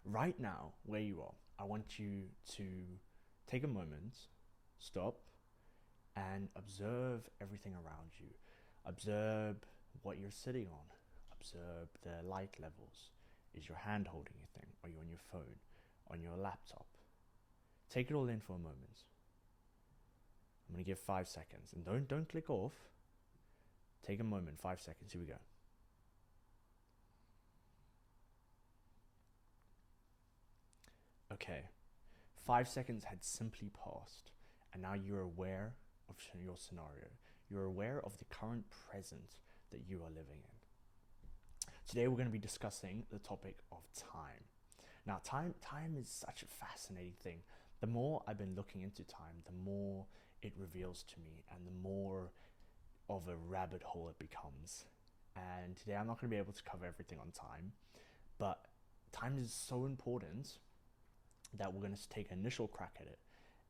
Right now, where you are, I want you to take a moment, stop, and observe everything around you. Observe what you're sitting on. Observe the light levels. Is your hand holding anything? Are you on your phone? On your laptop? Take it all in for a moment. I'm gonna give 5 seconds, and don't click off. Take a moment, 5 seconds. Here we go. Okay, 5 seconds had simply passed, and now you're aware of your scenario. You're aware of the current present that you are living in. Today we're going to be discussing the topic of time. Now, time is such a fascinating thing. The more I've been looking into time, the more it reveals to me, and the more of a rabbit hole it becomes. And today I'm not going to be able to cover everything on time, but time is so important that we're going to take an initial crack at it.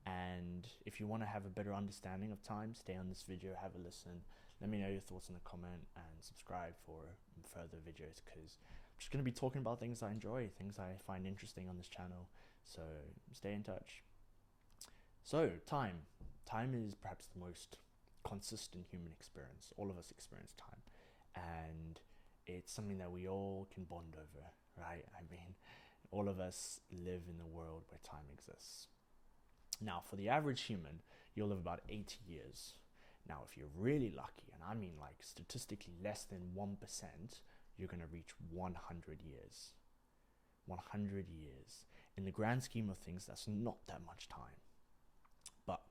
And if you want to have a better understanding of time, stay on this video, have a listen. Let me know your thoughts in the comment and subscribe for further videos, because I'm just going to be talking about things I enjoy, things I find interesting on this channel. So stay in touch. So time. Time is perhaps the most consistent human experience. All of us experience time. And it's something that we all can bond over, right? I mean, all of us live in a world where time exists. Now, for the average human, you'll live about 80 years. Now, if you're really lucky, and I mean like statistically less than 1%, you're going to reach 100 years. 100 years. In the grand scheme of things, that's not that much time. But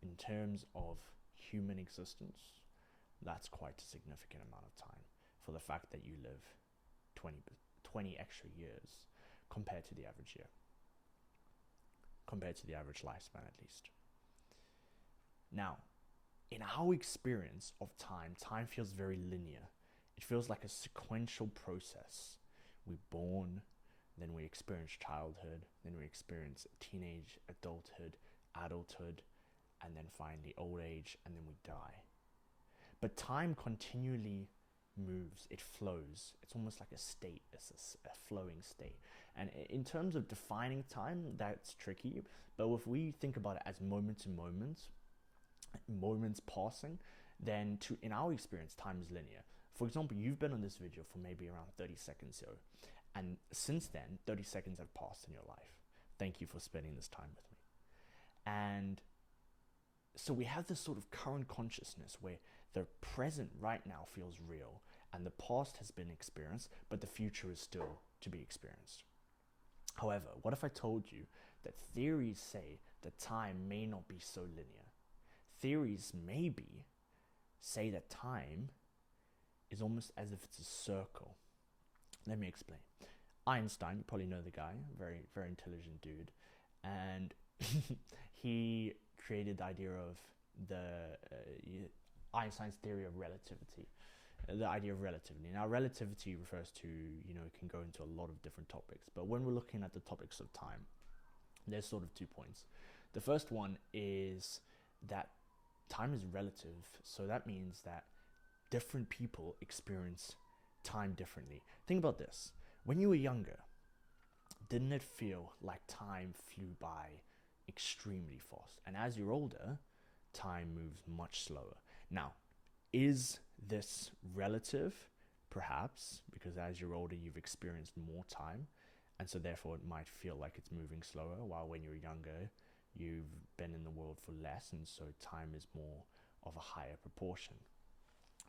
in terms of human existence, that's quite a significant amount of time for the fact that you live 20 extra years compared to the average year. Compared to the average lifespan, at least. Now, in our experience of time, time feels very linear. It feels like a sequential process. We're born, then we experience childhood, then we experience teenage, adulthood, adulthood, and then finally old age, and then we die. But time continually moves, it flows. It's almost like a state. It's a flowing state. And in terms of defining time, that's tricky. But if we think about it as moment to moment, moments passing, then in our experience, time is linear. For example, you've been on this video for maybe around 30 seconds so, and since then 30 seconds have passed in your life. Thank you for spending this time with me. And so we have this sort of current consciousness where the present right now feels real, and the past has been experienced, but the future is still to be experienced. However, what if I told you that theories say that time may not be so linear? Theories maybe say that time is almost as if it's a circle. Let me explain. Einstein, you probably know the guy, very, very intelligent dude, and he created the idea of Einstein's theory of relativity. The idea of relativity. Now, relativity refers to, it can go into a lot of different topics, but when we're looking at the topics of time, there's sort of 2 points. The first one is that time is relative, so that means that different people experience time differently. Think about this. When you were younger, didn't it feel like time flew by extremely fast? And as you're older, time moves much slower. Now, is this relative? Perhaps, because as you're older, you've experienced more time, and so therefore it might feel like it's moving slower, while when you're younger, you've been in the world for less, and so time is more of a higher proportion.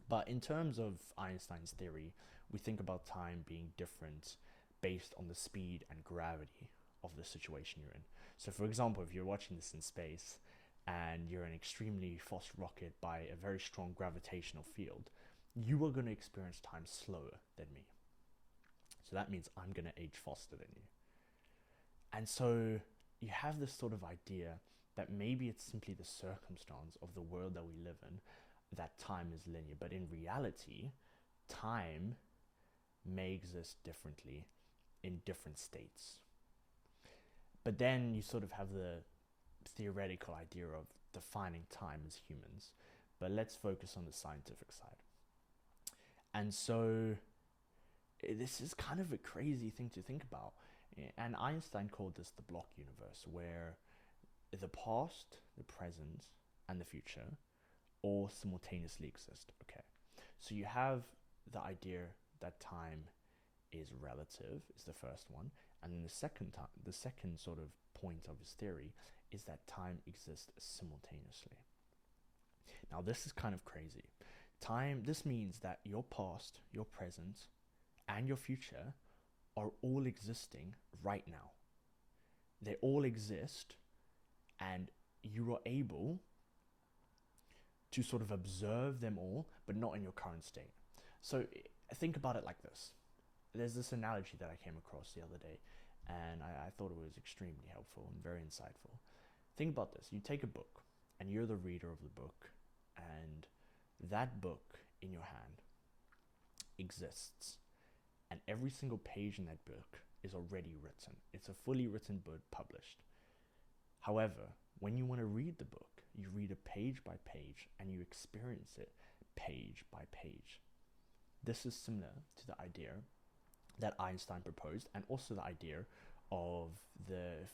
But in terms of Einstein's theory, we think about time being different based on the speed and gravity of the situation you're in. So for example, if you're watching this in space and you're in an extremely fast rocket by a very strong gravitational field, you are going to experience time slower than me. So that means I'm going to age faster than you. And so you have this sort of idea that maybe it's simply the circumstance of the world that we live in that time is linear, but in reality, time may exist differently in different states. But then you sort of have the theoretical idea of defining time as humans, but let's focus on the scientific side. And so this is kind of a crazy thing to think about. And Einstein called this the block universe, where the past, the present, and the future all simultaneously exist. Okay, so you have the idea that time is relative, is the first one, and then the second sort of point of his theory is that time exists simultaneously. Now this is kind of crazy. This means that your past, your present, and your future are all existing right now. They all exist, and you are able to sort of observe them all, but not in your current state. So think about it like this. There's this analogy that I came across the other day, and I thought it was extremely helpful and very insightful. Think about this. You take a book, and you're the reader of the book, and that book in your hand exists, and every single page in that book is already written. It's a fully written book published. However, when you want to read the book, you read it page by page, and you experience it page by page. This is similar to the idea that Einstein proposed, and also the idea of the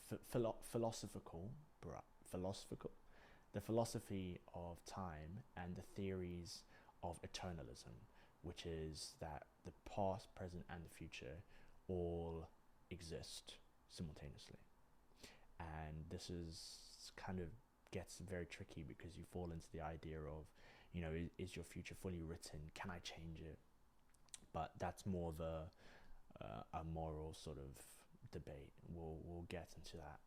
the philosophy of time and the theories of eternalism, which is that the past, present, and the future all exist simultaneously. And this is kind of gets very tricky, because you fall into the idea of, is your future fully written? Can I change it? But that's more of a moral sort of debate. We'll get into that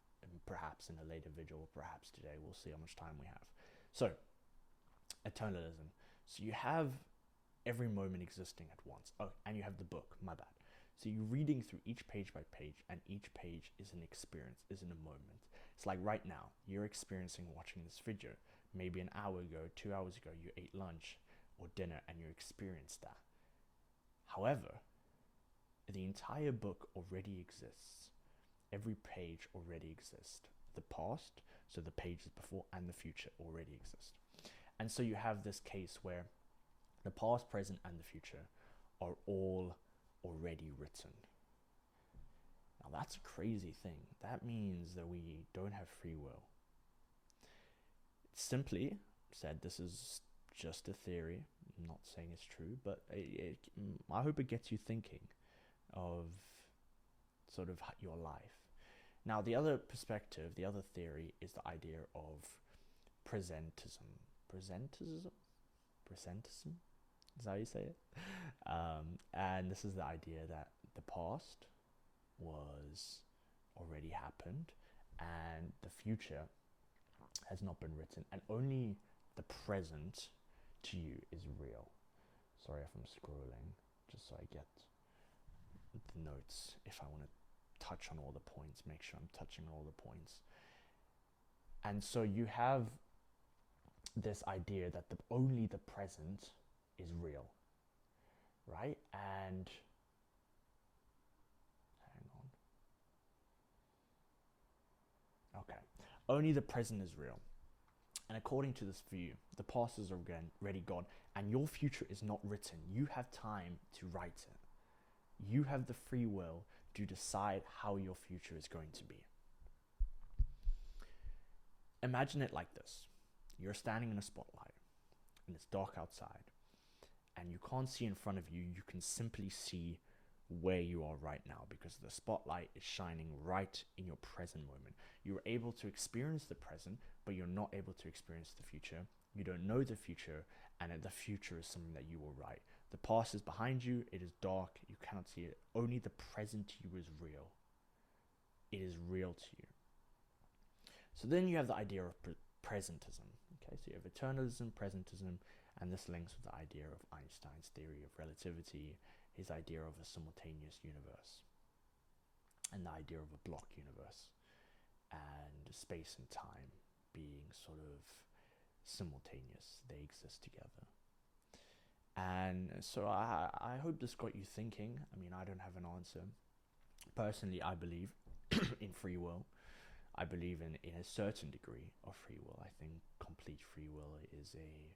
perhaps in a later video, or perhaps today. We'll see how much time we have. So, eternalism. So you have every moment existing at once. Oh, and you have the book, my bad. So you're reading through each page by page, and each page is an experience, isn't a moment. It's like right now, you're experiencing watching this video. Maybe an hour ago, 2 hours ago, you ate lunch or dinner, and you experienced that. However, the entire book already exists. Every page already exists. The past, so the pages before, and the future already exist. And so you have this case where the past, present, and the future are all already written. Now that's a crazy thing. That means that we don't have free will. Simply said, this is just a theory. I'm not saying it's true, but I hope it gets you thinking of sort of your life. Now, the other perspective, the other theory, is the idea of presentism. Presentism? Is that how you say it? And this is the idea that the past was already happened, and the future has not been written, and only the present to you is real. Sorry if I'm scrolling, just so I get the notes. If I want to touch on all the points, make sure I'm touching on all the points. And so you have this idea that only the present is real, right? And hang on. Okay, only the present is real. And according to this view, the past is already gone, and your future is not written. You have time to write it. You have the free will to decide how your future is going to be. Imagine it like this. You're standing in a spotlight, and it's dark outside, and you can't see in front of you. You can simply see where you are right now, because the spotlight is shining right in your present moment. You're able to experience the present, but you're not able to experience the future. You don't know the future, and the future is something that you will write. The past is behind you. It is dark. You cannot see it. Only the present to you is real. It is real to you. So then you have the idea of presentism. Okay, so you have eternalism, presentism, and this links with the idea of Einstein's theory of relativity, his idea of a simultaneous universe, and the idea of a block universe, and space and time being sort of simultaneous. They exist together. And so I hope this got you thinking. I mean, I don't have an answer. Personally, I believe in free will. I believe in a certain degree of free will. I think complete free will is a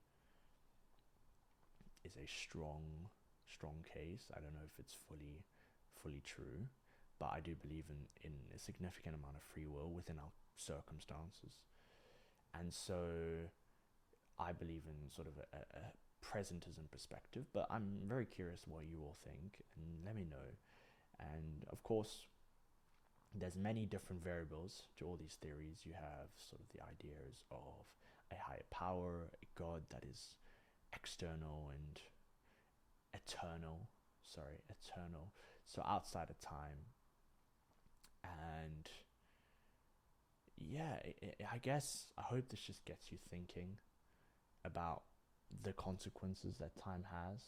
strong case. I don't know if it's fully true, but I do believe in a significant amount of free will within our circumstances. And so I believe in sort of a presentism perspective, but I'm very curious what you all think, and let me know. And of course, there's many different variables to all these theories. You have sort of the ideas of a higher power, a God that is external and eternal, so outside of time. And yeah, I guess I hope this just gets you thinking about the consequences that time has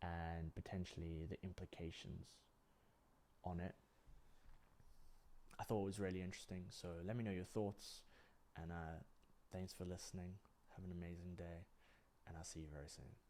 and potentially the implications on it. I thought it was really interesting, so let me know your thoughts, and thanks for listening. Have an amazing day, and I'll see you very soon.